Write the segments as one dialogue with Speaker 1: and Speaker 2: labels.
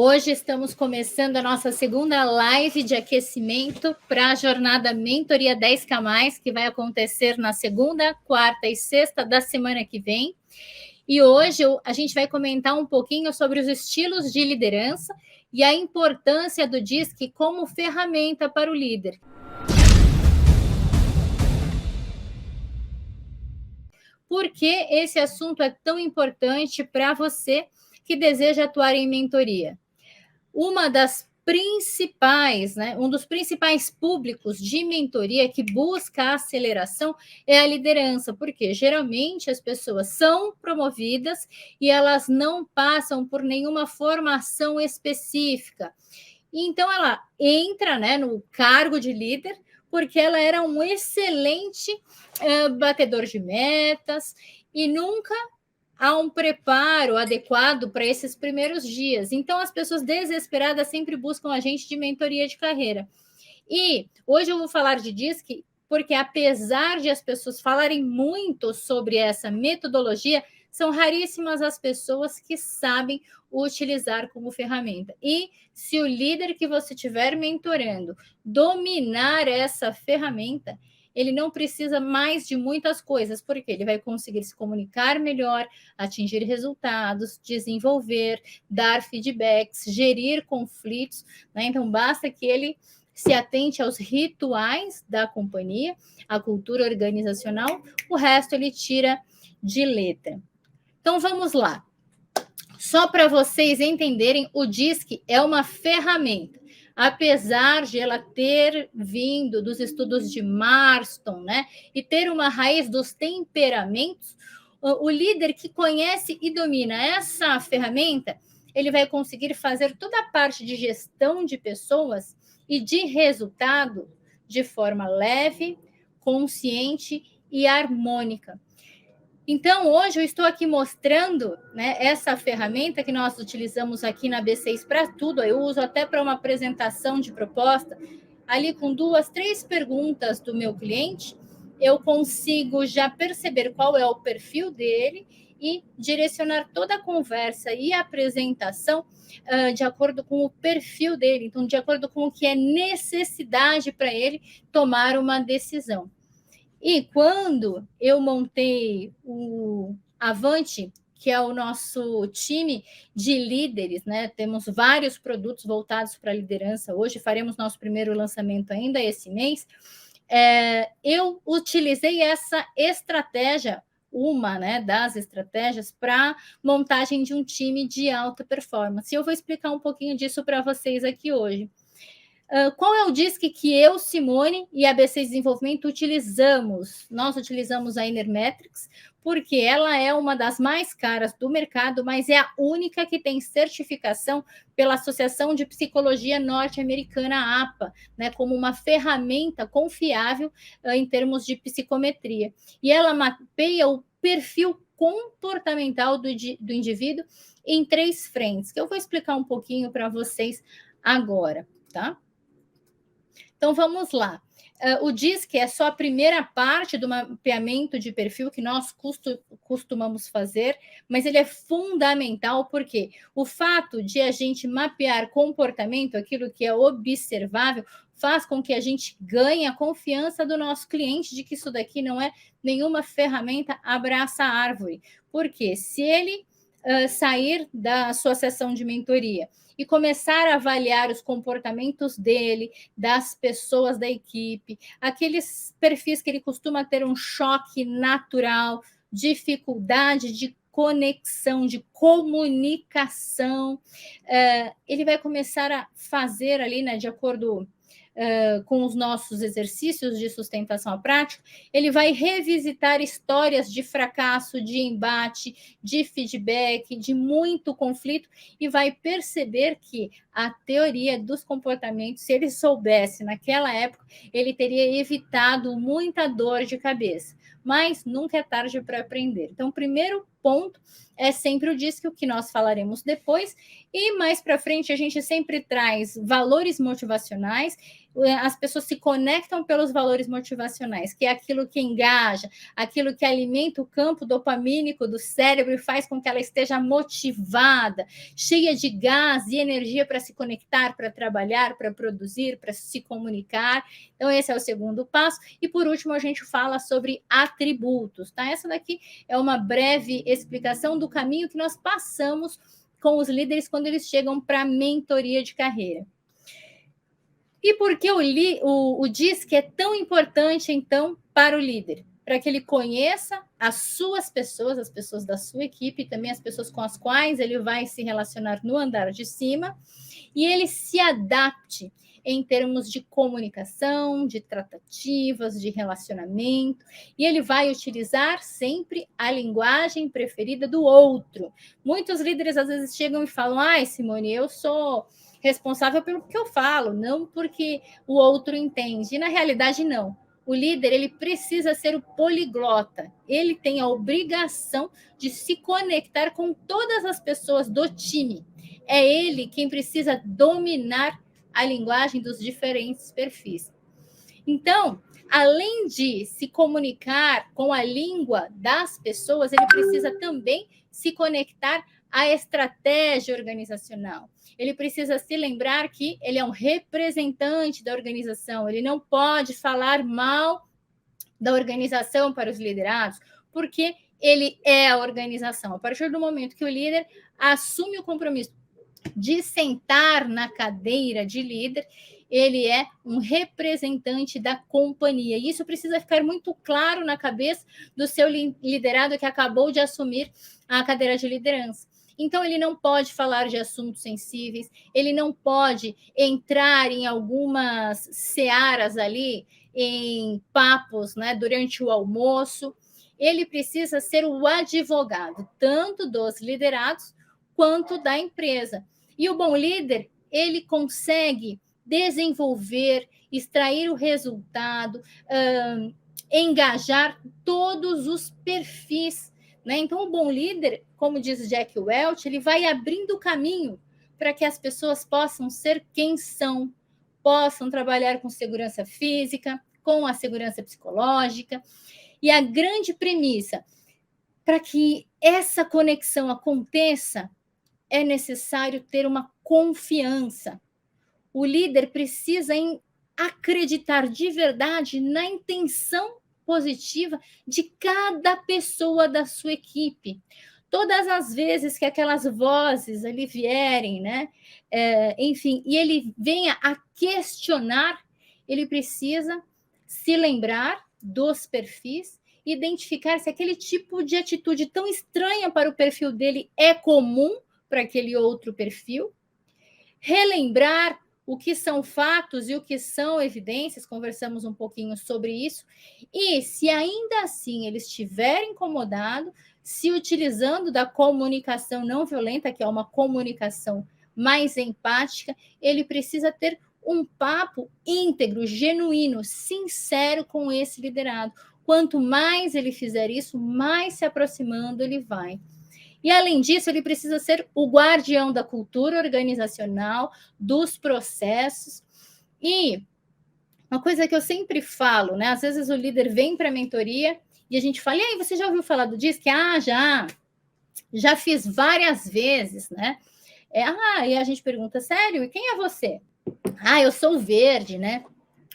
Speaker 1: Hoje estamos começando a nossa segunda live de aquecimento para a jornada Mentoria 10K+, que vai acontecer na segunda, quarta e sexta da semana que vem. E hoje a gente vai comentar um pouquinho sobre os estilos de liderança e a importância do DISC como ferramenta para o líder. Por que esse assunto é tão importante para você que deseja atuar em mentoria? Uma das principais, um dos principais públicos de mentoria que busca aceleração é a liderança, porque geralmente as pessoas são promovidas e elas não passam por nenhuma formação específica. Então ela entra, no cargo de líder, porque ela era um excelente batedor de metas e nunca há um preparo adequado para esses primeiros dias. Então, as pessoas desesperadas sempre buscam a gente de mentoria de carreira. E hoje eu vou falar de DISC porque, apesar de as pessoas falarem muito sobre essa metodologia, são raríssimas as pessoas que sabem utilizar como ferramenta. E se o líder que você estiver mentorando dominar essa ferramenta, ele não precisa mais de muitas coisas, porque ele vai conseguir se comunicar melhor, atingir resultados, desenvolver, dar feedbacks, gerir conflitos, Então, basta que ele se atente aos rituais da companhia, à cultura organizacional, o resto ele tira de letra. Então, vamos lá. Só para vocês entenderem, o DISC é uma ferramenta. Apesar de ela ter vindo dos estudos de Marston, e ter uma raiz dos temperamentos, o líder que conhece e domina essa ferramenta, ele vai conseguir fazer toda a parte de gestão de pessoas e de resultado de forma leve, consciente e harmônica. Então, hoje eu estou aqui mostrando essa ferramenta que nós utilizamos aqui na B6 para tudo. Eu uso até para uma apresentação de proposta. Ali com 2, 3 perguntas do meu cliente, eu consigo já perceber qual é o perfil dele e direcionar toda a conversa e a apresentação de acordo com o perfil dele. Então, de acordo com o que é necessidade para ele tomar uma decisão. E quando eu montei o Avante, que é o nosso time de líderes, temos vários produtos voltados para a liderança. Hoje faremos nosso primeiro lançamento ainda esse mês. Eu utilizei essa estratégia, uma das estratégias para montagem de um time de alta performance. Eu vou explicar um pouquinho disso para vocês aqui hoje. Qual é o DISC que eu, Simone e a B6 Desenvolvimento utilizamos? Nós utilizamos a Inermetrics, porque ela é uma das mais caras do mercado, mas é a única que tem certificação pela Associação de Psicologia Norte-Americana, APA, como uma ferramenta confiável em termos de psicometria. E ela mapeia o perfil comportamental do indivíduo em 3 frentes, que eu vou explicar um pouquinho para vocês agora, tá? Então, vamos lá. O DISC é só a primeira parte do mapeamento de perfil que nós costumamos fazer, mas ele é fundamental porque o fato de a gente mapear comportamento, aquilo que é observável, faz com que a gente ganhe a confiança do nosso cliente de que isso daqui não é nenhuma ferramenta abraça a árvore. Porque se ele sair da sua sessão de mentoria e começar a avaliar os comportamentos dele, das pessoas da equipe, aqueles perfis que ele costuma ter um choque natural, dificuldade de conexão, de comunicação, ele vai começar a fazer ali, de acordo com os nossos exercícios de sustentação à prática, ele vai revisitar histórias de fracasso, de embate, de feedback, de muito conflito e vai perceber que a teoria dos comportamentos, se ele soubesse naquela época, ele teria evitado muita dor de cabeça. Mas nunca é tarde para aprender. Então, o primeiro ponto é sempre o DISC, o que nós falaremos depois, e mais para frente a gente sempre traz valores motivacionais. as pessoas se conectam pelos valores motivacionais, que é aquilo que engaja, aquilo que alimenta o campo dopamínico do cérebro e faz com que ela esteja motivada, cheia de gás e energia para se conectar, para trabalhar, para produzir, para se comunicar. Então, esse é o segundo passo. E, por último, a gente fala sobre atributos, tá? Essa daqui é uma breve explicação do caminho que nós passamos com os líderes quando eles chegam para a mentoria de carreira. E por que o DISC é tão importante, então, para o líder? Para que ele conheça as suas pessoas, as pessoas da sua equipe, também as pessoas com as quais ele vai se relacionar no andar de cima, e ele se adapte em termos de comunicação, de tratativas, de relacionamento, e ele vai utilizar sempre a linguagem preferida do outro. Muitos líderes às vezes chegam e falam: ai, Simone, eu sou responsável pelo que eu falo, não porque o outro entende. E na realidade, não. O líder, ele precisa ser o poliglota. Ele tem a obrigação de se conectar com todas as pessoas do time. É ele quem precisa dominar a linguagem dos diferentes perfis. Então, além de se comunicar com a língua das pessoas, ele precisa também se conectar à estratégia organizacional. Ele precisa se lembrar que ele é um representante da organização, ele não pode falar mal da organização para os liderados, porque ele é a organização. A partir do momento que o líder assume o compromisso de sentar na cadeira de líder, ele é um representante da companhia. E isso precisa ficar muito claro na cabeça do seu liderado que acabou de assumir a cadeira de liderança. Então, ele não pode falar de assuntos sensíveis, ele não pode entrar em algumas searas ali, em papos, né, durante o almoço. Ele precisa ser o advogado, tanto dos liderados quanto da empresa. E o bom líder, ele consegue desenvolver, extrair o resultado, engajar todos os perfis, né? Então, o bom líder, como diz Jack Welch, ele vai abrindo o caminho para que as pessoas possam ser quem são, possam trabalhar com segurança física, com a segurança psicológica. E a grande premissa para que essa conexão aconteça é necessário ter uma confiança. O líder precisa acreditar de verdade na intenção positiva de cada pessoa da sua equipe. Todas as vezes que aquelas vozes ali vierem, né? Enfim, e ele venha a questionar, ele precisa se lembrar dos perfis, identificar se aquele tipo de atitude tão estranha para o perfil dele é comum para aquele outro perfil, relembrar o que são fatos e o que são evidências, conversamos um pouquinho sobre isso, e se ainda assim ele estiver incomodado, se utilizando da comunicação não violenta, que é uma comunicação mais empática, ele precisa ter um papo íntegro, genuíno, sincero com esse liderado. Quanto mais ele fizer isso, mais se aproximando ele vai. E, além disso, ele precisa ser o guardião da cultura organizacional, dos processos. E uma coisa que eu sempre falo, né? Às vezes o líder vem para a mentoria e a gente fala: e aí, você já ouviu falar do DISC? Já fiz várias vezes, né? E a gente pergunta: sério? E quem é você? Eu sou o verde, né?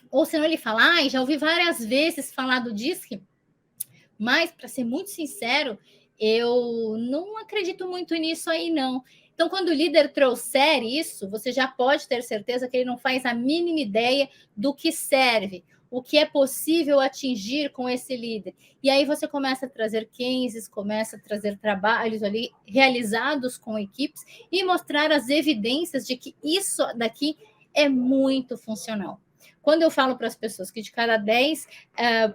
Speaker 1: Ou senão ele fala: já ouvi várias vezes falar do DISC, mas, para ser muito sincero, eu não acredito muito nisso aí, não. Então, quando o líder trouxer isso, você já pode ter certeza que ele não faz a mínima ideia do que serve, o que é possível atingir com esse líder. E aí você começa a trazer cases, começa a trazer trabalhos ali realizados com equipes e mostrar as evidências de que isso daqui é muito funcional. Quando eu falo para as pessoas que de cada 10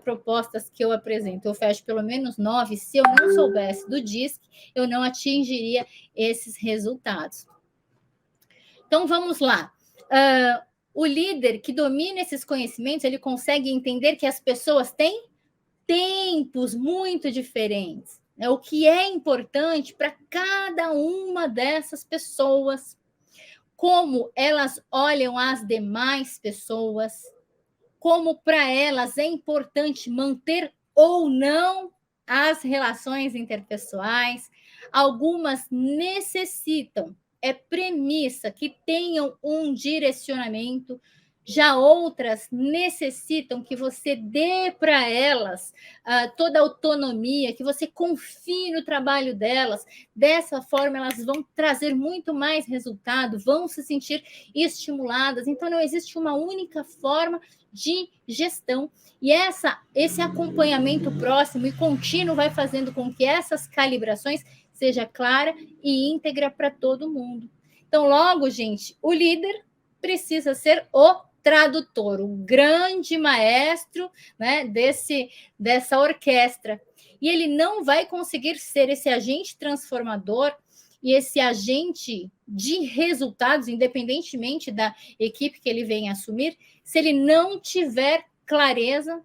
Speaker 1: propostas que eu apresento, eu fecho pelo menos 9, se eu não soubesse do DISC, eu não atingiria esses resultados. Então, vamos lá. O líder que domina esses conhecimentos, ele consegue entender que as pessoas têm tempos muito diferentes, né? O que é importante para cada uma dessas pessoas. como elas olham as demais pessoas, como para elas é importante manter ou não as relações interpessoais. Algumas necessitam, é premissa que tenham um direcionamento, já outras necessitam que você dê para elas toda a autonomia, que você confie no trabalho delas. Dessa forma, elas vão trazer muito mais resultado, vão se sentir estimuladas. Então, não existe uma única forma de gestão. E esse acompanhamento próximo e contínuo vai fazendo com que essas calibrações seja clara e íntegra para todo mundo. Então, logo, gente, o líder precisa ser o tradutor, o grande maestro, né, dessa orquestra. E ele não vai conseguir ser esse agente transformador e esse agente de resultados, independentemente da equipe que ele venha assumir, se ele não tiver clareza,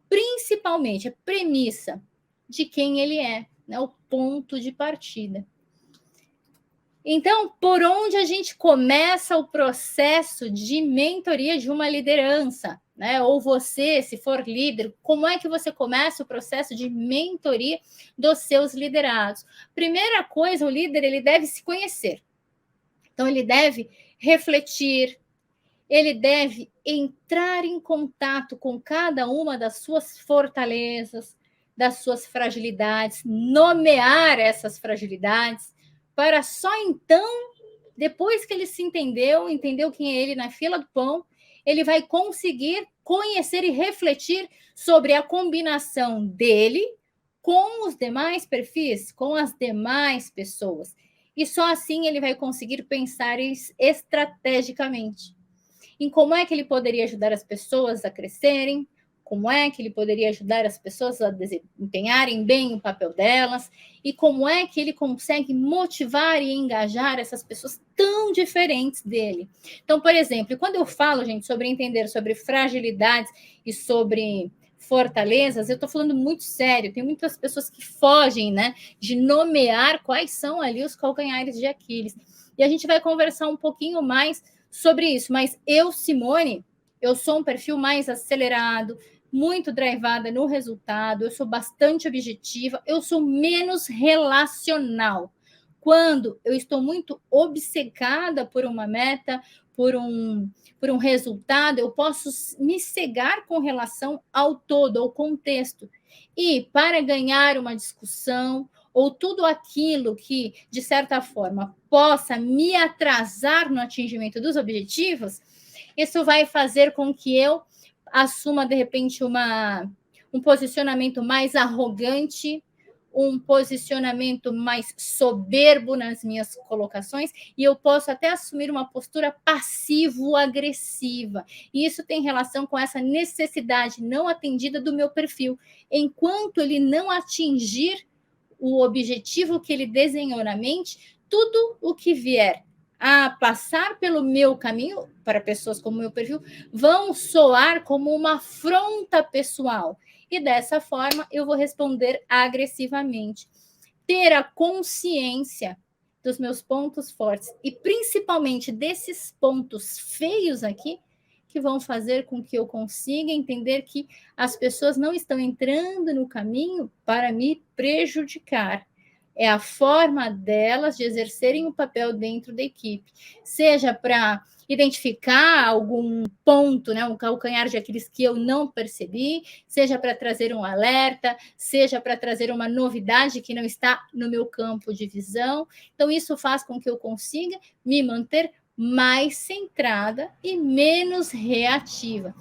Speaker 1: principalmente a premissa de quem ele é, né, o ponto de partida. Então, por onde a gente começa o processo de mentoria de uma liderança, né? Ou você, se for líder, como é que você começa o processo de mentoria dos seus liderados? Primeira coisa, o líder ele deve se conhecer. Então, ele deve refletir, ele deve entrar em contato com cada uma das suas fortalezas, das suas fragilidades, nomear essas fragilidades, para só então, depois que ele se entendeu quem é ele na fila do pão, ele vai conseguir conhecer e refletir sobre a combinação dele com os demais perfis, com as demais pessoas. E só assim ele vai conseguir pensar estrategicamente em como é que ele poderia ajudar as pessoas a crescerem, como é que ele poderia ajudar as pessoas a desempenharem bem o papel delas, e como é que ele consegue motivar e engajar essas pessoas tão diferentes dele. Então, por exemplo, quando eu falo, gente, sobre entender sobre fragilidades e sobre fortalezas, eu estou falando muito sério. Tem muitas pessoas que fogem, né, de nomear quais são ali os calcanhares de Aquiles. E a gente vai conversar um pouquinho mais sobre isso, mas eu, Simone, eu sou um perfil mais acelerado, muito drivada no resultado, eu sou bastante objetiva, eu sou menos relacional. Quando eu estou muito obcecada por uma meta, por um resultado, eu posso me cegar com relação ao todo, ao contexto. E para ganhar uma discussão, ou tudo aquilo que, de certa forma, possa me atrasar no atingimento dos objetivos, isso vai fazer com que eu assuma, de repente, um posicionamento mais arrogante, um posicionamento mais soberbo nas minhas colocações, e eu posso até assumir uma postura passivo-agressiva. E isso tem relação com essa necessidade não atendida do meu perfil. Enquanto ele não atingir o objetivo que ele desenhou na mente, tudo o que vier a passar pelo meu caminho, para pessoas como meu perfil, vão soar como uma afronta pessoal. E dessa forma eu vou responder agressivamente. Ter a consciência dos meus pontos fortes e principalmente desses pontos feios aqui, que vão fazer com que eu consiga entender que as pessoas não estão entrando no caminho para me prejudicar. É a forma delas de exercerem o papel dentro da equipe, seja para identificar algum ponto, né, um calcanhar de Aquiles que eu não percebi, seja para trazer um alerta, seja para trazer uma novidade que não está no meu campo de visão. Então, isso faz com que eu consiga me manter mais centrada e menos reativa.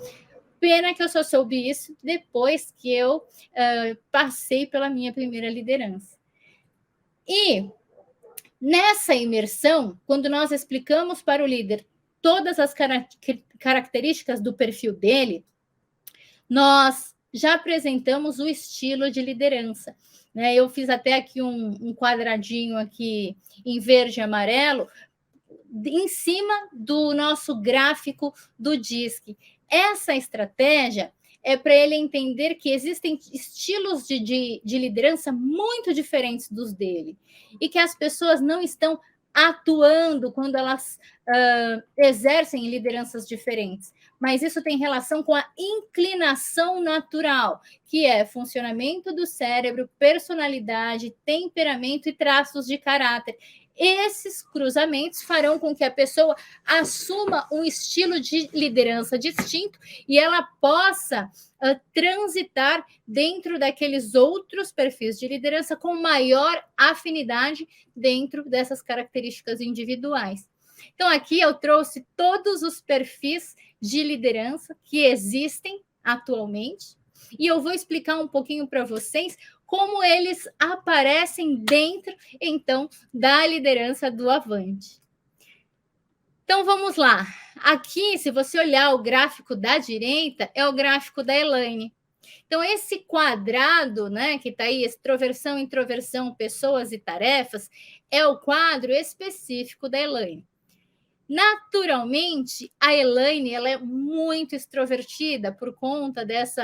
Speaker 1: Pena que eu só soube isso depois que eu passei pela minha primeira liderança. E nessa imersão, quando nós explicamos para o líder todas as características do perfil dele, nós já apresentamos o estilo de liderança. Né? Eu fiz até aqui um quadradinho aqui em verde e amarelo, em cima do nosso gráfico do DISC. Essa estratégia é para ele entender que existem estilos de liderança muito diferentes dos dele e que as pessoas não estão atuando quando elas exercem lideranças diferentes, mas isso tem relação com a inclinação natural, que é funcionamento do cérebro, personalidade, temperamento e traços de caráter. Esses cruzamentos farão com que a pessoa assuma um estilo de liderança distinto e ela possa transitar dentro daqueles outros perfis de liderança com maior afinidade dentro dessas características individuais. Então, aqui eu trouxe todos os perfis de liderança que existem atualmente e eu vou explicar um pouquinho para vocês como eles aparecem dentro, então, da liderança do Avante. Então, vamos lá. Aqui, se você olhar o gráfico da direita, é o gráfico da Elaine. Então, esse quadrado, né, que está aí, extroversão, introversão, pessoas e tarefas, é o quadro específico da Elaine. Naturalmente, a Elaine ela é muito extrovertida por conta desse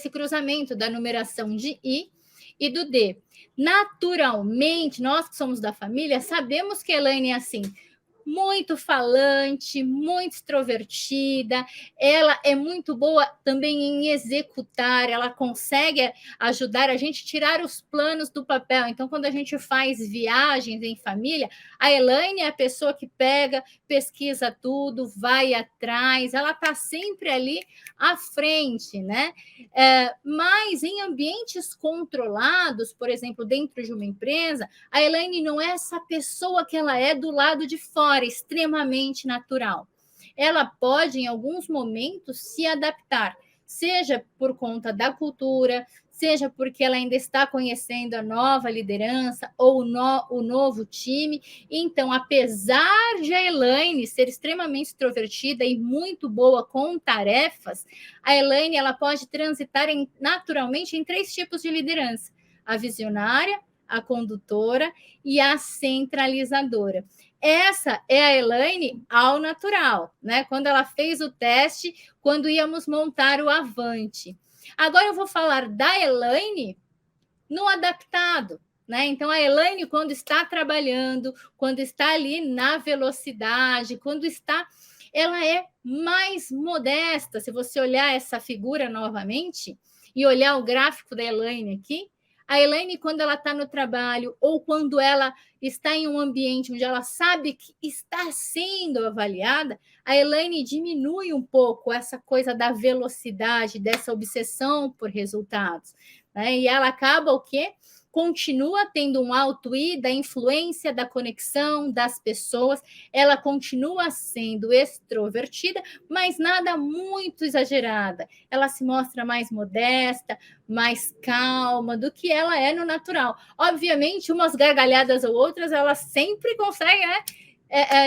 Speaker 1: cruzamento da numeração de I e do D. Naturalmente, nós que somos da família, sabemos que a Elaine é assim, muito falante, muito extrovertida, ela é muito boa também em executar, ela consegue ajudar a gente a tirar os planos do papel. Então, quando a gente faz viagens em família, a Elaine é a pessoa que pega, pesquisa tudo, vai atrás, ela está sempre ali à frente, né? Mas em ambientes controlados, por exemplo, dentro de uma empresa, a Elaine não é essa pessoa que ela é do lado de fora, extremamente natural. Ela pode, em alguns momentos, se adaptar, seja por conta da cultura, seja porque ela ainda está conhecendo a nova liderança ou o novo time. Então, apesar de a Elaine ser extremamente extrovertida e muito boa com tarefas, a Elaine ela pode transitar naturalmente em 3 tipos de liderança: a visionária, a condutora e a centralizadora. Essa é a Elaine ao natural, né? Quando ela fez o teste, quando íamos montar o Avante. Agora eu vou falar da Elaine no adaptado, né? Então a Elaine, quando está trabalhando, quando está ali na velocidade, quando está, ela é mais modesta. Se você olhar essa figura novamente e olhar o gráfico da Elaine aqui, a Elaine, quando ela está no trabalho ou quando ela está em um ambiente onde ela sabe que está sendo avaliada, a Elaine diminui um pouco essa coisa da velocidade, dessa obsessão por resultados, né? E ela acaba o quê? Continua tendo um alto I da influência, da conexão das pessoas, ela continua sendo extrovertida, mas nada muito exagerada. Ela se mostra mais modesta, mais calma do que ela é no natural. Obviamente, umas gargalhadas ou outras, ela sempre consegue, né,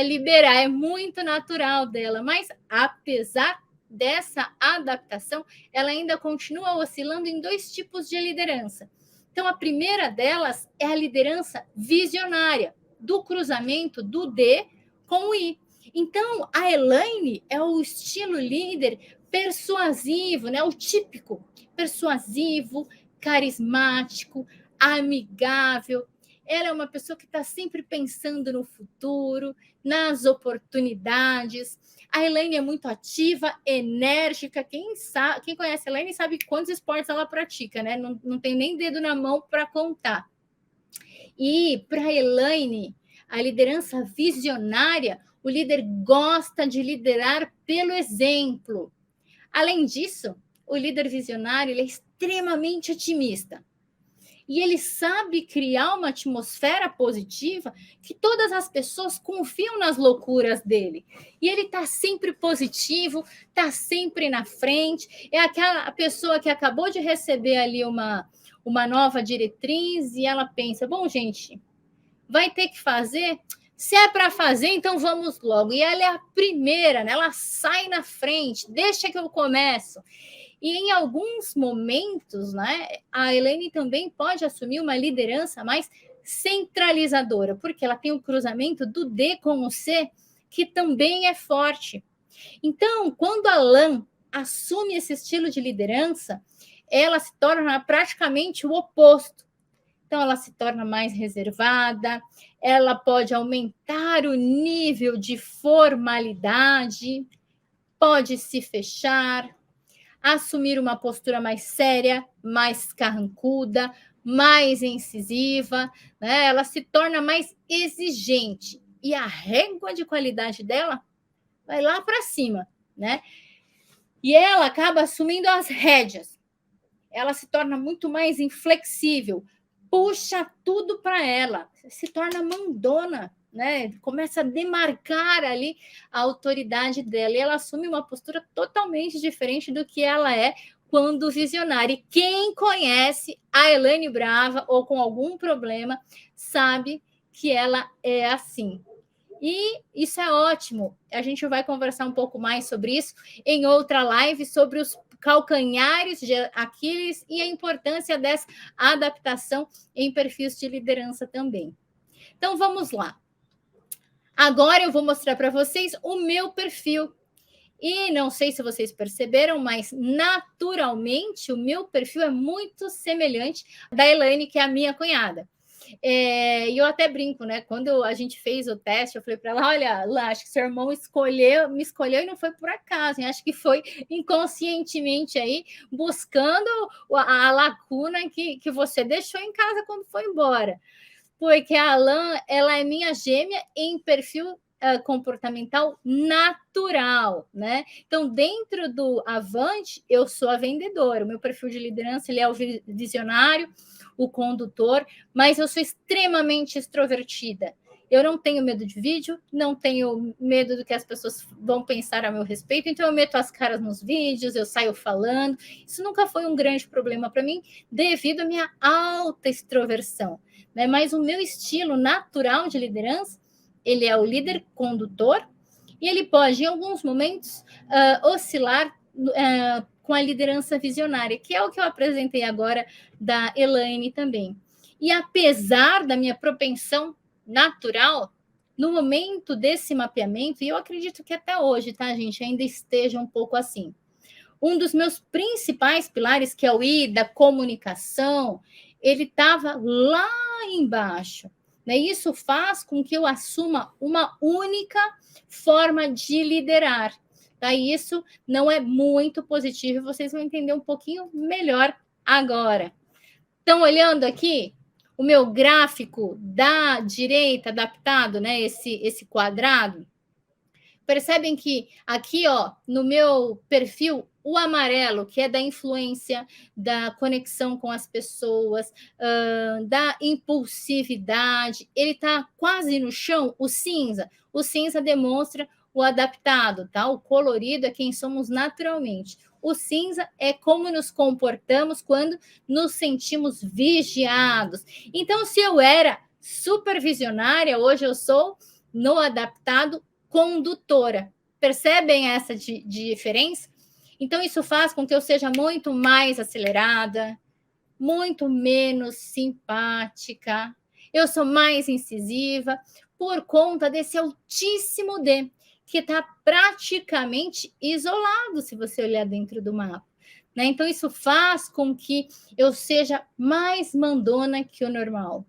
Speaker 1: liberar, é muito natural dela, mas apesar dessa adaptação, ela ainda continua oscilando em 2 tipos de liderança. Então, a primeira delas é a liderança visionária, do cruzamento do D com o I. Então, a Elaine é o estilo líder persuasivo, né? O típico persuasivo, carismático, amigável. Ela é uma pessoa que está sempre pensando no futuro, nas oportunidades. A Elaine é muito ativa, enérgica. Quem conhece a Elaine sabe quantos esportes ela pratica, né? Não tem nem dedo na mão para contar. E para a Elaine, a liderança visionária, o líder gosta de liderar pelo exemplo. Além disso, o líder visionário ele é extremamente otimista. E ele sabe criar uma atmosfera positiva que todas as pessoas confiam nas loucuras dele. E ele está sempre positivo, está sempre na frente. É aquela pessoa que acabou de receber ali uma nova diretriz e ela pensa, bom, gente, vai ter que fazer? Se é para fazer, então vamos logo. E ela é a primeira, né? Ela sai na frente, deixa que eu começo. E em alguns momentos, né, a Elaine também pode assumir uma liderança mais centralizadora, porque ela tem o cruzamento do D com o C, que também é forte. Então, quando a Lan assume esse estilo de liderança, ela se torna praticamente o oposto. Então, ela se torna mais reservada, ela pode aumentar o nível de formalidade, pode se fechar, assumir uma postura mais séria, mais carrancuda, mais incisiva, né? Ela se torna mais exigente e a régua de qualidade dela vai lá para cima, né? E ela acaba assumindo as rédeas. Ela se torna muito mais inflexível, puxa tudo para ela, se torna mandona, né? Começa a demarcar ali a autoridade dela e ela assume uma postura totalmente diferente do que ela é quando visionária. E quem conhece a Elaine Brava ou com algum problema sabe que ela é assim. E isso é ótimo. A gente vai conversar um pouco mais sobre isso em outra live, sobre os calcanhares de Aquiles e a importância dessa adaptação em perfis de liderança também. Então, vamos lá. Agora eu vou mostrar para vocês o meu perfil. E não sei se vocês perceberam, mas naturalmente o meu perfil é muito semelhante da Elaine, que é a minha cunhada. E eu até brinco, né? Quando a gente fez o teste, eu falei para ela: olha, Lá, acho que seu irmão me escolheu e não foi por acaso, hein? Acho que foi inconscientemente aí, buscando a lacuna que você deixou em casa quando foi embora. Porque a Alan, ela é minha gêmea em perfil comportamental natural, né? Então, dentro do Avante, eu sou a vendedora. O meu perfil de liderança ele é o visionário, o condutor, mas eu sou extremamente extrovertida. Eu não tenho medo de vídeo, não tenho medo do que as pessoas vão pensar a meu respeito, então eu meto as caras nos vídeos, eu saio falando. Isso nunca foi um grande problema para mim, devido à minha alta extroversão, né? Mas o meu estilo natural de liderança, ele é o líder condutor, e ele pode, em alguns momentos, oscilar com a liderança visionária, que é o que eu apresentei agora da Elaine também. E apesar da minha propensão natural, no momento desse mapeamento, e eu acredito que até hoje, tá, gente, ainda esteja um pouco assim. Um dos meus principais pilares, que é o I da comunicação, ele estava lá embaixo. Né? Isso faz com que eu assuma uma única forma de liderar. Tá? Isso não é muito positivo, vocês vão entender um pouquinho melhor agora. Estão olhando aqui o meu gráfico da direita adaptado, né? Esse quadrado? Percebem que aqui, ó, no meu perfil, o amarelo, que é da influência, da conexão com as pessoas, da impulsividade, ele está quase no chão. O cinza demonstra o adaptado, tá? O colorido é quem somos naturalmente. O cinza é como nos comportamos quando nos sentimos vigiados. Então, se eu era supervisionária, hoje eu sou no adaptado condutora. Percebem essa diferença? Então, isso faz com que eu seja muito mais acelerada, muito menos simpática. Eu sou mais incisiva por conta desse altíssimo D, que está praticamente isolado, se você olhar dentro do mapa. Né? Então, isso faz com que eu seja mais mandona que o normal,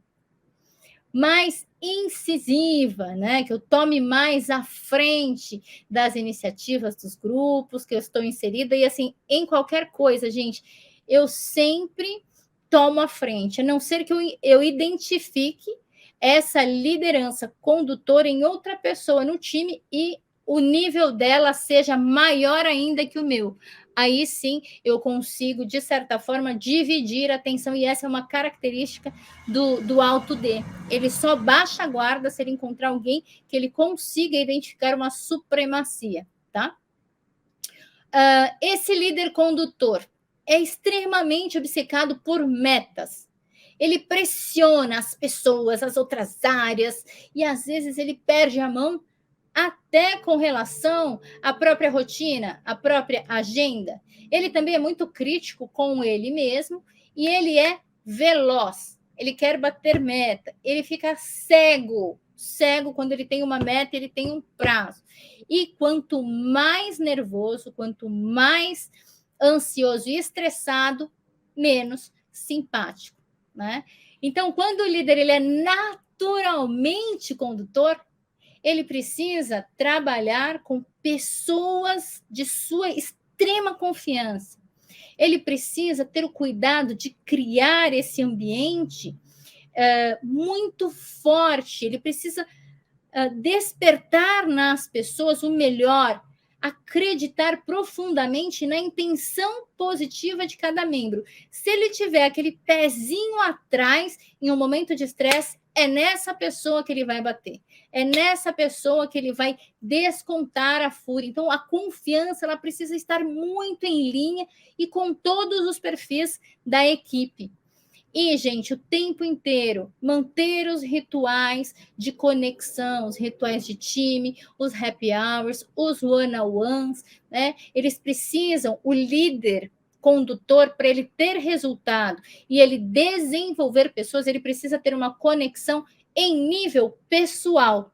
Speaker 1: mais incisiva, né? Que eu tome mais à frente das iniciativas dos grupos que eu estou inserida, e assim, em qualquer coisa, gente, eu sempre tomo a frente, a não ser que eu identifique essa liderança condutora em outra pessoa no time e o nível dela seja maior ainda que o meu. Aí sim eu consigo, de certa forma, dividir a atenção, e essa é uma característica do alto D. Ele só baixa a guarda se ele encontrar alguém que ele consiga identificar uma supremacia, tá? Esse líder condutor é extremamente obcecado por metas. Ele pressiona as pessoas, as outras áreas, e às vezes ele perde a mão até com relação à própria rotina, à própria agenda. Ele também é muito crítico com ele mesmo e ele é veloz. Ele quer bater meta. Ele fica cego quando ele tem uma meta, ele tem um prazo. E quanto mais nervoso, quanto mais ansioso e estressado, menos simpático, né? Então, quando o líder ele é naturalmente condutor, ele precisa trabalhar com pessoas de sua extrema confiança. Ele precisa ter o cuidado de criar esse ambiente muito forte. Ele precisa despertar nas pessoas o melhor, acreditar profundamente na intenção positiva de cada membro. Se ele tiver aquele pezinho atrás em um momento de estresse, é nessa pessoa que ele vai bater. É nessa pessoa que ele vai descontar a fúria. Então, a confiança ela precisa estar muito em linha e com todos os perfis da equipe. E, gente, o tempo inteiro, manter os rituais de conexão, os rituais de time, os happy hours, os one-on-ones, né? Eles precisam, o líder condutor, para ele ter resultado e ele desenvolver pessoas, ele precisa ter uma conexão em nível pessoal,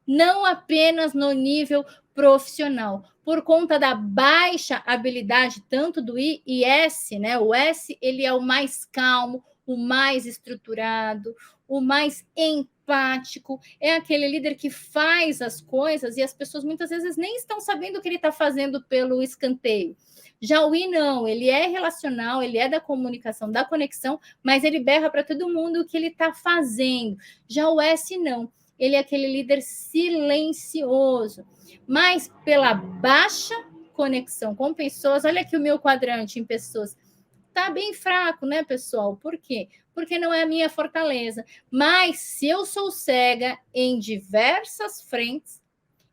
Speaker 1: não apenas no nível profissional, por conta da baixa habilidade tanto do I e S, né? O S ele é o mais calmo, o mais estruturado, o mais empático, é aquele líder que faz as coisas e as pessoas muitas vezes nem estão sabendo o que ele está fazendo pelo escanteio. Já o I não, ele é relacional, ele é da comunicação, da conexão, mas ele berra para todo mundo o que ele está fazendo. Já o S não, ele é aquele líder silencioso, mas pela baixa conexão com pessoas, olha aqui o meu quadrante em pessoas, tá bem fraco, né, pessoal? Por quê? Porque não é a minha fortaleza. Mas se eu sou cega em diversas frentes,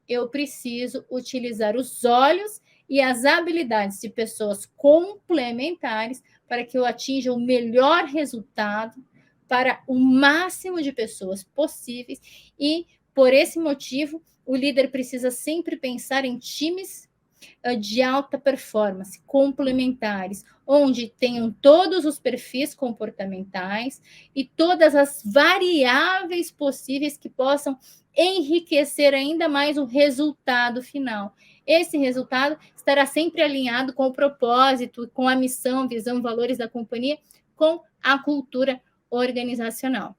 Speaker 1: eu preciso utilizar os olhos e as habilidades de pessoas complementares para que eu atinja o melhor resultado para o máximo de pessoas possíveis. E, por esse motivo, o líder precisa sempre pensar em times de alta performance, complementares, onde tenham todos os perfis comportamentais e todas as variáveis possíveis que possam enriquecer ainda mais o resultado final. Esse resultado estará sempre alinhado com o propósito, com a missão, visão, valores da companhia, com a cultura organizacional.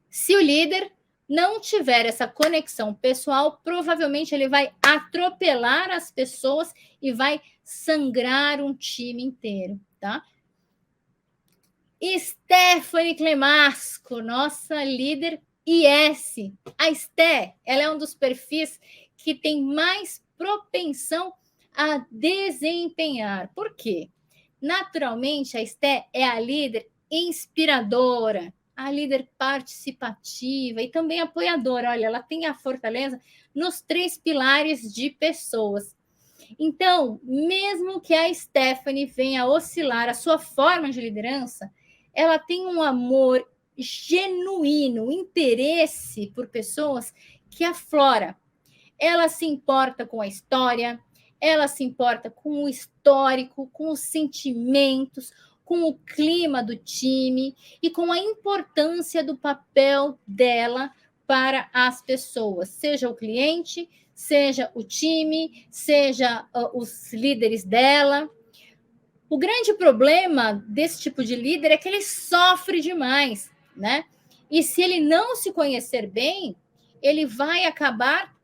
Speaker 1: Se o líder não tiver essa conexão pessoal, provavelmente ele vai atropelar as pessoas e vai sangrar um time inteiro, tá? Stephanie Clemasco, nossa líder IS. A Sté, ela é um dos perfis que tem mais propensão a desempenhar. Por quê? Naturalmente, a Sté é a líder inspiradora, a líder participativa e também apoiadora. Olha, ela tem a fortaleza nos 3 pilares de pessoas. Então, mesmo que a Stephanie venha oscilar a sua forma de liderança, ela tem um amor genuíno, um interesse por pessoas que aflora. Ela se importa com a história, ela se importa com o histórico, com os sentimentos, com o clima do time e com a importância do papel dela para as pessoas, seja o cliente, seja o time, seja os líderes dela. O grande problema desse tipo de líder é que ele sofre demais, né? E se ele não se conhecer bem, ele vai acabar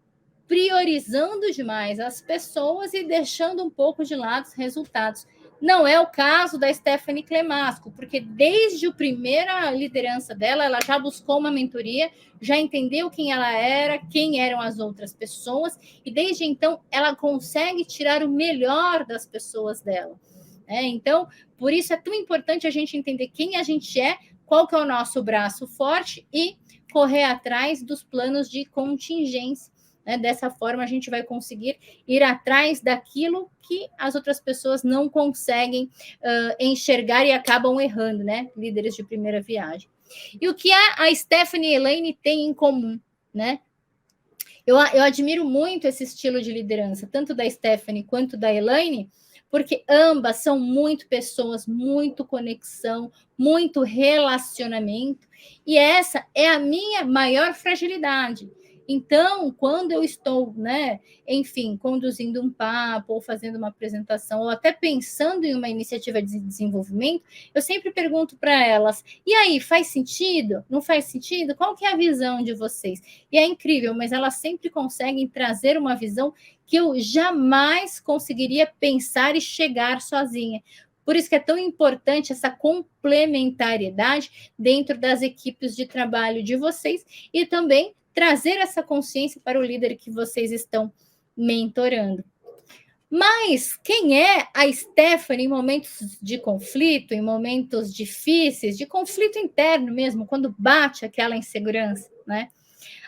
Speaker 1: priorizando demais as pessoas e deixando um pouco de lado os resultados. Não é o caso da Stephanie Clemasco, porque desde a primeira liderança dela, ela já buscou uma mentoria, já entendeu quem ela era, quem eram as outras pessoas, e desde então ela consegue tirar o melhor das pessoas dela. Então, por isso é tão importante a gente entender quem a gente é, qual que é o nosso braço forte e correr atrás dos planos de contingência. Dessa forma, a gente vai conseguir ir atrás daquilo que as outras pessoas não conseguem enxergar e acabam errando, né? Líderes de primeira viagem. E o que a Stephanie e a Elaine têm em comum, né? Eu admiro muito esse estilo de liderança, tanto da Stephanie quanto da Elaine, porque ambas são muito pessoas, muito conexão, muito relacionamento, e essa é a minha maior fragilidade. Então, quando eu estou, né, enfim, conduzindo um papo, ou fazendo uma apresentação, ou até pensando em uma iniciativa de desenvolvimento, eu sempre pergunto para elas: e aí, faz sentido? Não faz sentido? Qual que é a visão de vocês? E é incrível, mas elas sempre conseguem trazer uma visão que eu jamais conseguiria pensar e chegar sozinha. Por isso que é tão importante essa complementariedade dentro das equipes de trabalho de vocês e também trazer essa consciência para o líder que vocês estão mentorando. Mas quem é a Stephanie em momentos de conflito, em momentos difíceis, de conflito interno mesmo, quando bate aquela insegurança, né?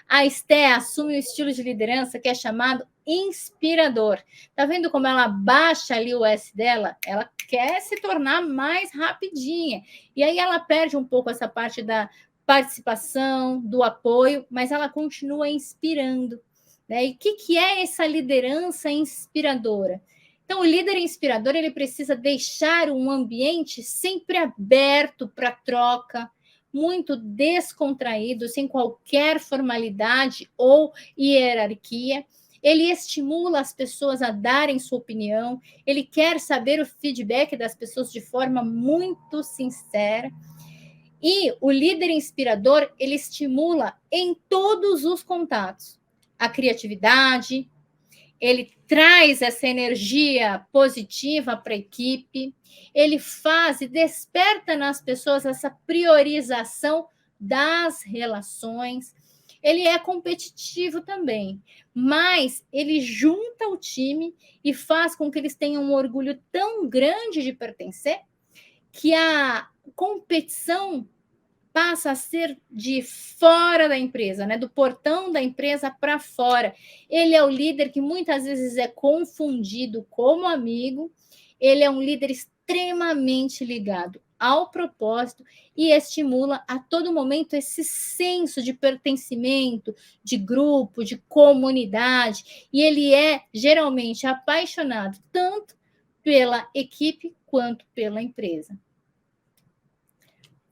Speaker 1: A Esté assume um estilo de liderança que é chamado inspirador. Tá vendo como ela baixa ali o S dela? Ela quer se tornar mais rapidinha. E aí ela perde um pouco essa parte da participação, do apoio, mas ela continua inspirando. Né? E o que é essa liderança inspiradora? Então, o líder inspirador ele precisa deixar um ambiente sempre aberto para troca, muito descontraído, sem qualquer formalidade ou hierarquia. Ele estimula as pessoas a darem sua opinião, ele quer saber o feedback das pessoas de forma muito sincera. E o líder inspirador, ele estimula em todos os contatos a criatividade, ele traz essa energia positiva para a equipe, ele faz e desperta nas pessoas essa priorização das relações. Ele é competitivo também, mas ele junta o time e faz com que eles tenham um orgulho tão grande de pertencer que a competição passa a ser de fora da empresa, né? Do portão da empresa para fora. Ele é o líder que muitas vezes é confundido como amigo, ele é um líder extremamente ligado ao propósito e estimula a todo momento esse senso de pertencimento, de grupo, de comunidade, e ele é geralmente apaixonado tanto pela equipe quanto pela empresa.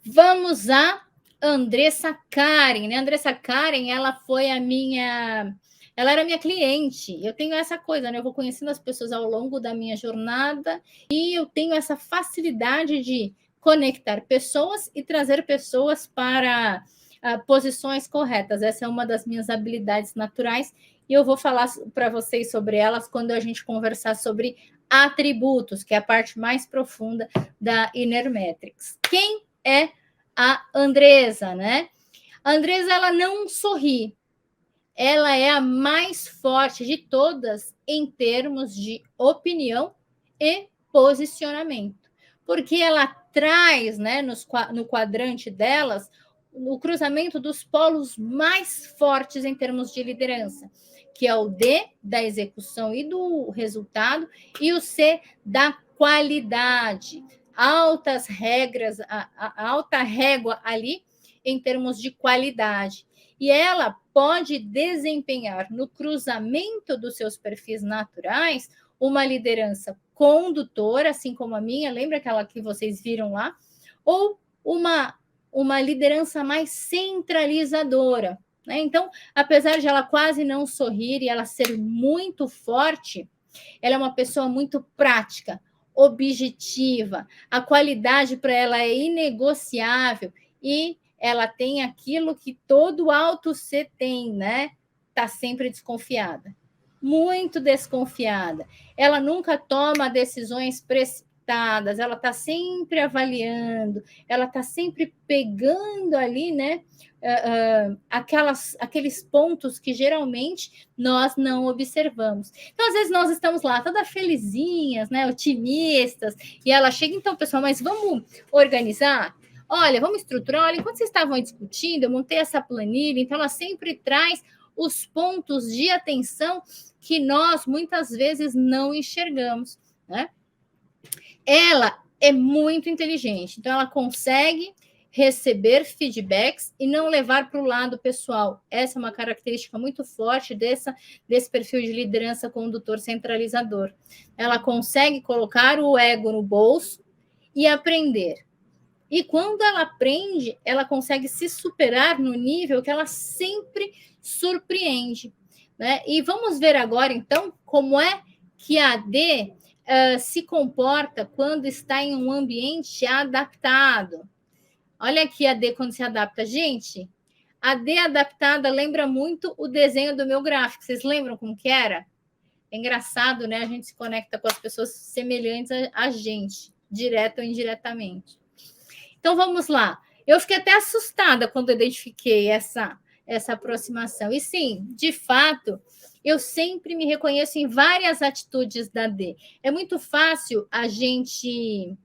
Speaker 1: Vamos a Andressa Karen, né? Andressa Karen, ela foi ela era minha cliente. Eu tenho essa coisa, né? Eu vou conhecendo as pessoas ao longo da minha jornada e eu tenho essa facilidade de conectar pessoas e trazer pessoas para posições corretas. Essa é uma das minhas habilidades naturais e eu vou falar para vocês sobre elas quando a gente conversar sobre atributos, que é a parte mais profunda da Inner Metrics. Quem é a Andresa, né? A Andresa, ela não sorri. Ela é a mais forte de todas em termos de opinião e posicionamento. Porque ela traz, né, no quadrante delas, o cruzamento dos polos mais fortes em termos de liderança, que é o D, da execução e do resultado, e o C, da qualidade. Altas regras, a alta régua ali em termos de qualidade. E ela pode desempenhar no cruzamento dos seus perfis naturais uma liderança condutora, assim como a minha, lembra aquela que vocês viram lá? Ou uma liderança mais centralizadora. Né? Então, apesar de ela quase não sorrir e ela ser muito forte, ela é uma pessoa muito prática, objetiva, a qualidade para ela é inegociável e ela tem aquilo que todo alto C tem, né? Está sempre desconfiada, muito desconfiada. Ela nunca toma decisões precipitadas, ela está sempre avaliando, ela está sempre pegando ali, né? Aqueles pontos que geralmente nós não observamos. Então, às vezes, nós estamos lá toda felizinhas, né, otimistas, e ela chega, então, pessoal, mas vamos organizar? Olha, vamos estruturar. Olha, enquanto vocês estavam discutindo, eu montei essa planilha, então ela sempre traz os pontos de atenção que nós, muitas vezes, não enxergamos, né? Ela é muito inteligente, então ela consegue receber feedbacks e não levar para o lado pessoal. Essa é uma característica muito forte desse perfil de liderança condutor centralizador. Ela consegue colocar o ego no bolso e aprender. E quando ela aprende, ela consegue se superar no nível que ela sempre surpreende, né? E vamos ver agora, então, como é que a AD se comporta quando está em um ambiente adaptado. Olha aqui a AD quando se adapta. Gente, a AD adaptada lembra muito o desenho do meu gráfico. Vocês lembram como que era? É engraçado, né? A gente se conecta com as pessoas semelhantes a gente, direto ou indiretamente. Então, vamos lá. Eu fiquei até assustada quando eu identifiquei essa aproximação. E sim, de fato, eu sempre me reconheço em várias atitudes da D. É muito fácil a gente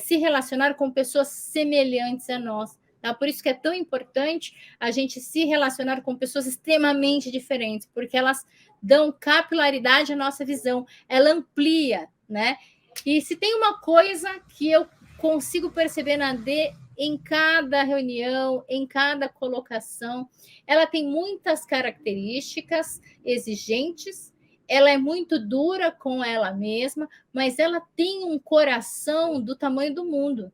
Speaker 1: se relacionar com pessoas semelhantes a nós. Tá? Por isso que é tão importante a gente se relacionar com pessoas extremamente diferentes, porque elas dão capilaridade à nossa visão, ela amplia, né? E se tem uma coisa que eu consigo perceber na D em cada reunião, em cada colocação, ela tem muitas características exigentes, ela é muito dura com ela mesma, mas ela tem um coração do tamanho do mundo.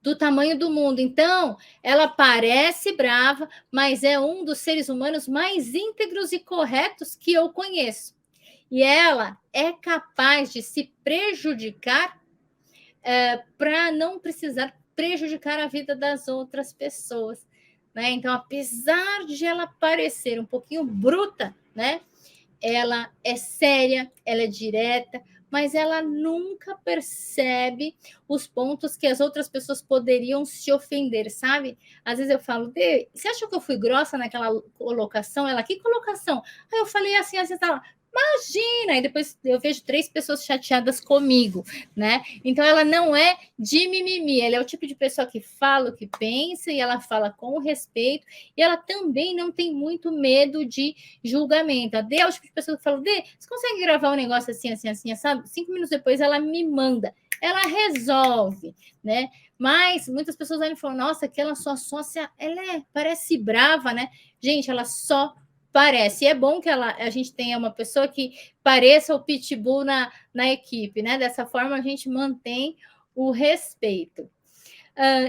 Speaker 1: Do tamanho do mundo. Então, ela parece brava, mas é um dos seres humanos mais íntegros e corretos que eu conheço. E ela é capaz de se prejudicar para não precisar prejudicar a vida das outras pessoas. Né? Então, apesar de ela parecer um pouquinho bruta, né? Ela é séria, ela é direta, mas ela nunca percebe os pontos que as outras pessoas poderiam se ofender, sabe? Às vezes eu falo, você acha que eu fui grossa naquela colocação? Ela, que colocação? Aí eu falei assim, assim, tá lá. Imagina! E depois eu vejo 3 pessoas chateadas comigo, né? Então ela não é de mimimi, ela é o tipo de pessoa que fala o que pensa e ela fala com respeito e ela também não tem muito medo de julgamento. A Dê é o tipo de pessoa que fala, Dê, você consegue gravar um negócio assim, assim, assim, sabe? 5 minutos depois ela me manda, ela resolve, né? Mas muitas pessoas olham e falam, nossa, aquela sua sócia, ela parece brava, né? Gente, ela só parece. E é bom que a gente tenha uma pessoa que pareça o pitbull na equipe, né? Dessa forma a gente mantém o respeito.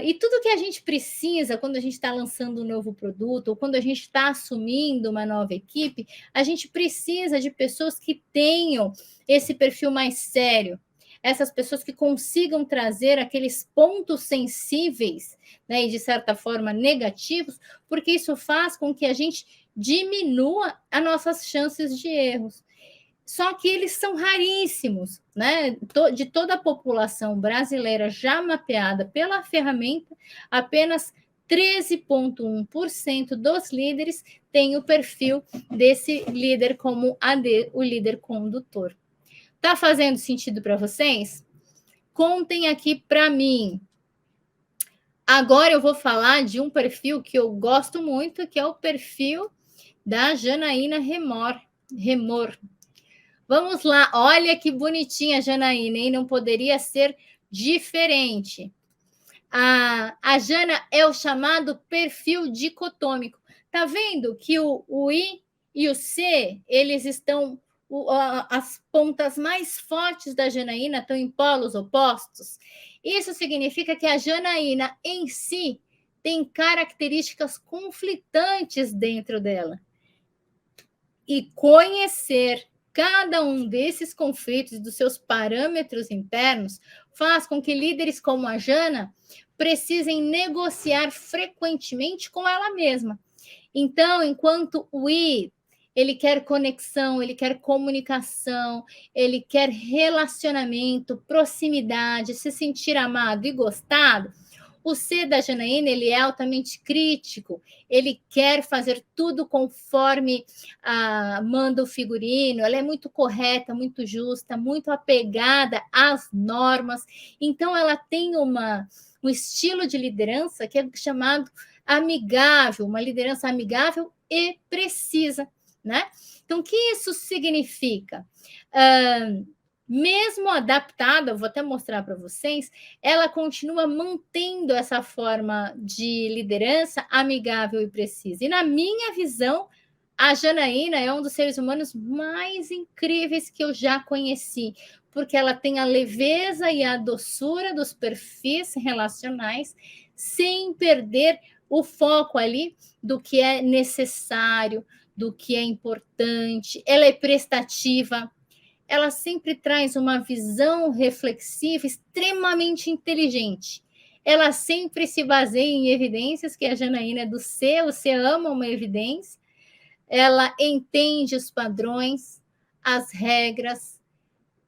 Speaker 1: E tudo que a gente precisa quando a gente está lançando um novo produto, ou quando a gente está assumindo uma nova equipe, a gente precisa de pessoas que tenham esse perfil mais sério, essas pessoas que consigam trazer aqueles pontos sensíveis, né, e de certa forma negativos, porque isso faz com que a gente diminua as nossas chances de erros. Só que eles são raríssimos, né? De toda a população brasileira já mapeada pela ferramenta, apenas 13,1% dos líderes têm o perfil desse líder como AD, o líder condutor. Tá fazendo sentido para vocês? Contem aqui para mim. Agora eu vou falar de um perfil que eu gosto muito, que é o perfil da Janaína Remor. Vamos lá, olha que bonitinha a Janaína, hein? Não poderia ser diferente. A Jana é o chamado perfil dicotômico. Tá vendo que o I e o C, eles estão... as pontas mais fortes da Janaína estão em polos opostos. Isso significa que a Janaína em si tem características conflitantes dentro dela. E conhecer cada um desses conflitos e dos seus parâmetros internos faz com que líderes como a Jana precisem negociar frequentemente com ela mesma. Então, enquanto o I, ele quer conexão, ele quer comunicação, ele quer relacionamento, proximidade, se sentir amado e gostado, o C da Janaína, ele é altamente crítico, ele quer fazer tudo conforme manda o figurino, ela é muito correta, muito justa, muito apegada às normas, então ela tem um estilo de liderança que é chamado amigável, uma liderança amigável e precisa, né? Então, o que isso significa? Mesmo adaptada, eu vou até mostrar para vocês, ela continua mantendo essa forma de liderança amigável e precisa. E na minha visão, A Janaína é um dos seres humanos mais incríveis que eu já conheci, porque ela tem a leveza e a doçura dos perfis relacionais, sem perder o foco ali do que é necessário, do que é importante. Ela é prestativa, ela sempre traz uma visão reflexiva extremamente inteligente. Ela sempre se baseia em evidências, que a Janaína é do C, o C ama uma evidência. Ela entende os padrões, as regras,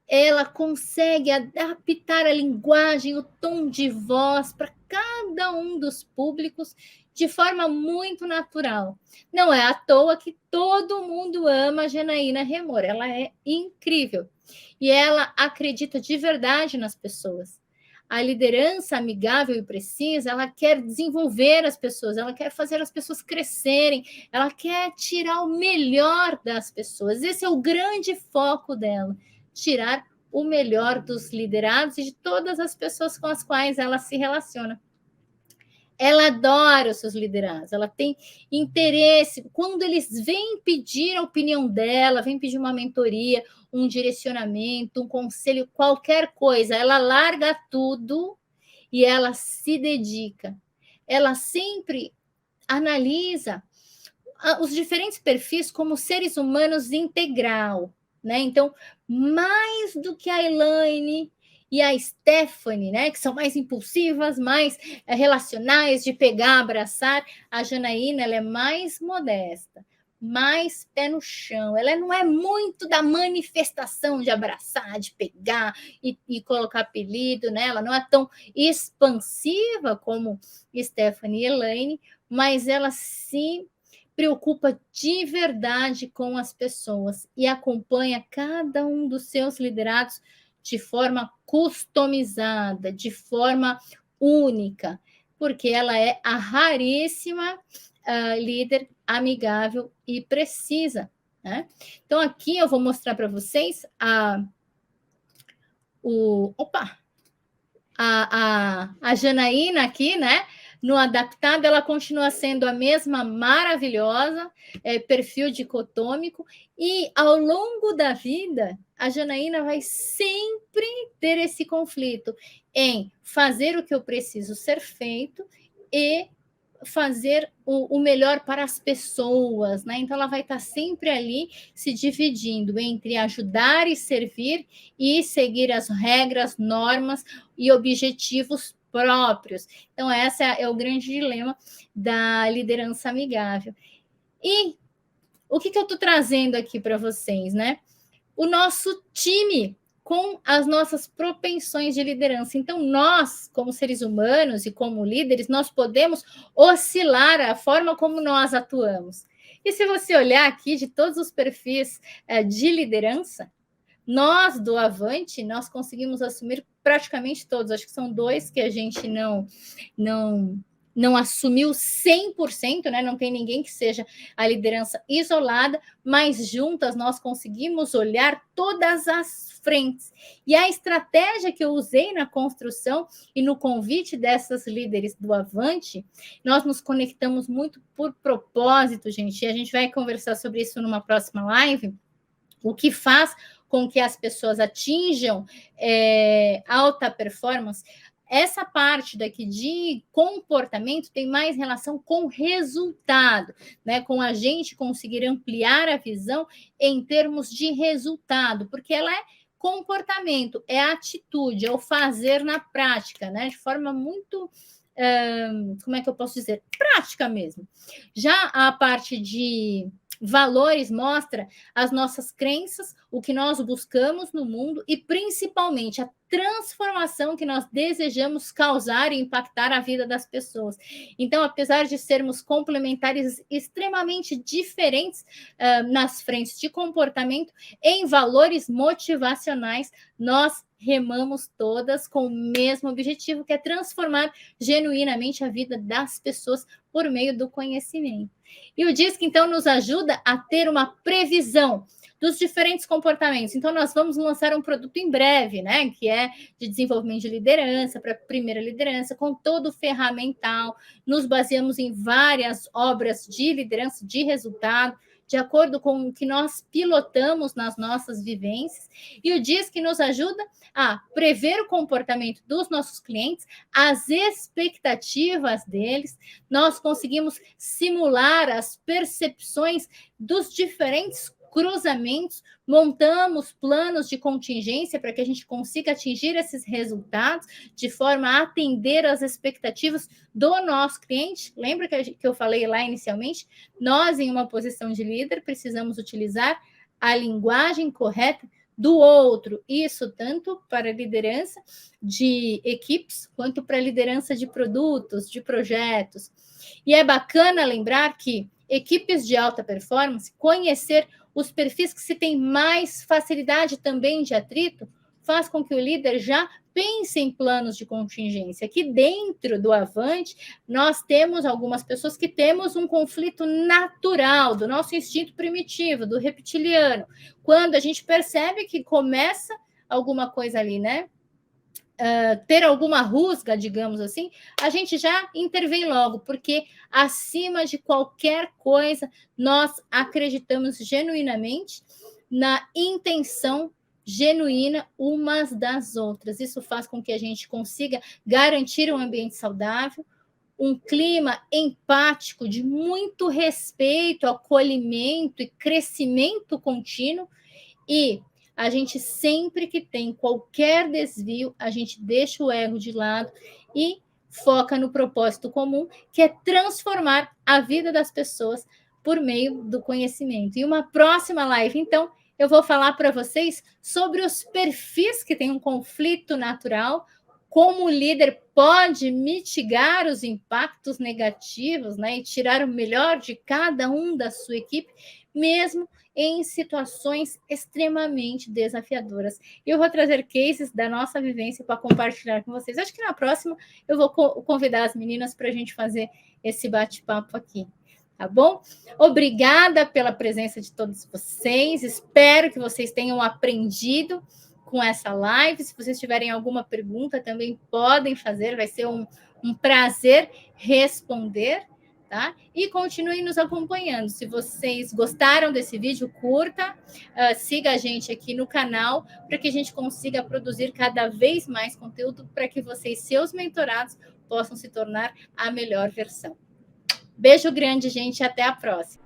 Speaker 1: ela consegue adaptar a linguagem, o tom de voz para cada um dos públicos de forma muito natural. Não é à toa que todo mundo ama a Janaína Remor, ela é incrível. E ela acredita de verdade nas pessoas. A liderança amigável e precisa, ela quer desenvolver as pessoas, ela quer fazer as pessoas crescerem, ela quer tirar o melhor das pessoas. Esse é o grande foco dela, tirar o melhor dos liderados e de todas as pessoas com as quais ela se relaciona. Ela adora os seus liderados, ela tem interesse. Quando eles vêm pedir a opinião dela, vêm pedir uma mentoria, um direcionamento, um conselho, qualquer coisa, ela larga tudo e ela se dedica. Ela sempre analisa os diferentes perfis como seres humanos integral, né? Então, mais do que a Elaine e a Stephanie, né, que são mais impulsivas, mais relacionais, de pegar, abraçar, a Janaína, ela é mais modesta, mais pé no chão. Ela não é muito da manifestação de abraçar, de pegar e colocar apelido, né? Ela não é tão expansiva como Stephanie e Elaine, mas ela se preocupa de verdade com as pessoas e acompanha cada um dos seus liderados de forma customizada, de forma única, porque ela é a raríssima líder amigável e precisa, né? Então, aqui eu vou mostrar para vocês a Janaína aqui, né? No adaptado, ela continua sendo a mesma maravilhosa, perfil dicotômico, e ao longo da vida, a Janaína vai sempre ter esse conflito em fazer o que eu preciso ser feito e fazer o melhor para as pessoas, né? Então, ela vai estar sempre ali se dividindo entre ajudar e servir e seguir as regras, normas e objetivos próprios. Então, esse é o grande dilema da liderança amigável. E o que eu estou trazendo aqui para vocês, né? O nosso time com as nossas propensões de liderança. Então, nós, como seres humanos e como líderes, nós podemos oscilar a forma como nós atuamos. E se você olhar aqui de todos os perfis de liderança, nós do Avante, nós conseguimos assumir praticamente todos. Acho que são 2 que a gente não assumiu 100%, né? Não tem ninguém que seja a liderança isolada, mas juntas nós conseguimos olhar todas as frentes. E a estratégia que eu usei na construção e no convite dessas líderes do Avante, nós nos conectamos muito por propósito, gente, e a gente vai conversar sobre isso numa próxima live, o que faz com que as pessoas atinjam alta performance. Essa parte daqui de comportamento tem mais relação com resultado, né? Com a gente conseguir ampliar a visão em termos de resultado, porque ela é comportamento, é atitude, é o fazer na prática, né? De forma muito, como é que eu posso dizer? Prática mesmo. Já a parte de valores mostra as nossas crenças, o que nós buscamos no mundo e principalmente a transformação que nós desejamos causar e impactar a vida das pessoas. Então, apesar de sermos complementares extremamente diferentes nas frentes de comportamento, em valores motivacionais, nós remamos todas com o mesmo objetivo, que é transformar genuinamente a vida das pessoas por meio do conhecimento. E o DISC, então, nos ajuda a ter uma previsão dos diferentes comportamentos. Então, nós vamos lançar um produto em breve, né? Que é de desenvolvimento de liderança, para primeira liderança, com todo o ferramental. Nos baseamos em várias obras de liderança, de resultado, de acordo com o que nós pilotamos nas nossas vivências, e o DISC nos ajuda a prever o comportamento dos nossos clientes, as expectativas deles, nós conseguimos simular as percepções dos diferentes cruzamentos, montamos planos de contingência para que a gente consiga atingir esses resultados de forma a atender às expectativas do nosso cliente. Lembra que eu falei lá inicialmente? Nós, em uma posição de líder, precisamos utilizar a linguagem correta do outro. Isso tanto para a liderança de equipes, quanto para a liderança de produtos, de projetos. E é bacana lembrar que equipes de alta performance, conhecer os perfis que se tem mais facilidade também de atrito, faz com que o líder já pense em planos de contingência. Aqui dentro do Avante, nós temos algumas pessoas que temos um conflito natural do nosso instinto primitivo, do reptiliano. Quando a gente percebe que começa alguma coisa ali, né? Ter alguma rusga, digamos assim, a gente já intervém logo, porque acima de qualquer coisa, nós acreditamos genuinamente na intenção genuína umas das outras. Isso faz com que a gente consiga garantir um ambiente saudável, um clima empático de muito respeito, acolhimento e crescimento contínuo, e a gente sempre que tem qualquer desvio, a gente deixa o ego de lado e foca no propósito comum, que é transformar a vida das pessoas por meio do conhecimento. E uma próxima live, então, eu vou falar para vocês sobre os perfis que têm um conflito natural, como o líder pode mitigar os impactos negativos, né, e tirar o melhor de cada um da sua equipe, mesmo em situações extremamente desafiadoras. E eu vou trazer cases da nossa vivência para compartilhar com vocês. Acho que na próxima eu vou convidar as meninas para a gente fazer esse bate-papo aqui. Tá bom? Obrigada pela presença de todos vocês. Espero que vocês tenham aprendido com essa live. Se vocês tiverem alguma pergunta, também podem fazer. Vai ser um prazer responder. Tá? E continuem nos acompanhando. Se vocês gostaram desse vídeo, curta, siga a gente aqui no canal, para que a gente consiga produzir cada vez mais conteúdo para que vocês, seus mentorados, possam se tornar a melhor versão. Beijo grande, gente, até a próxima.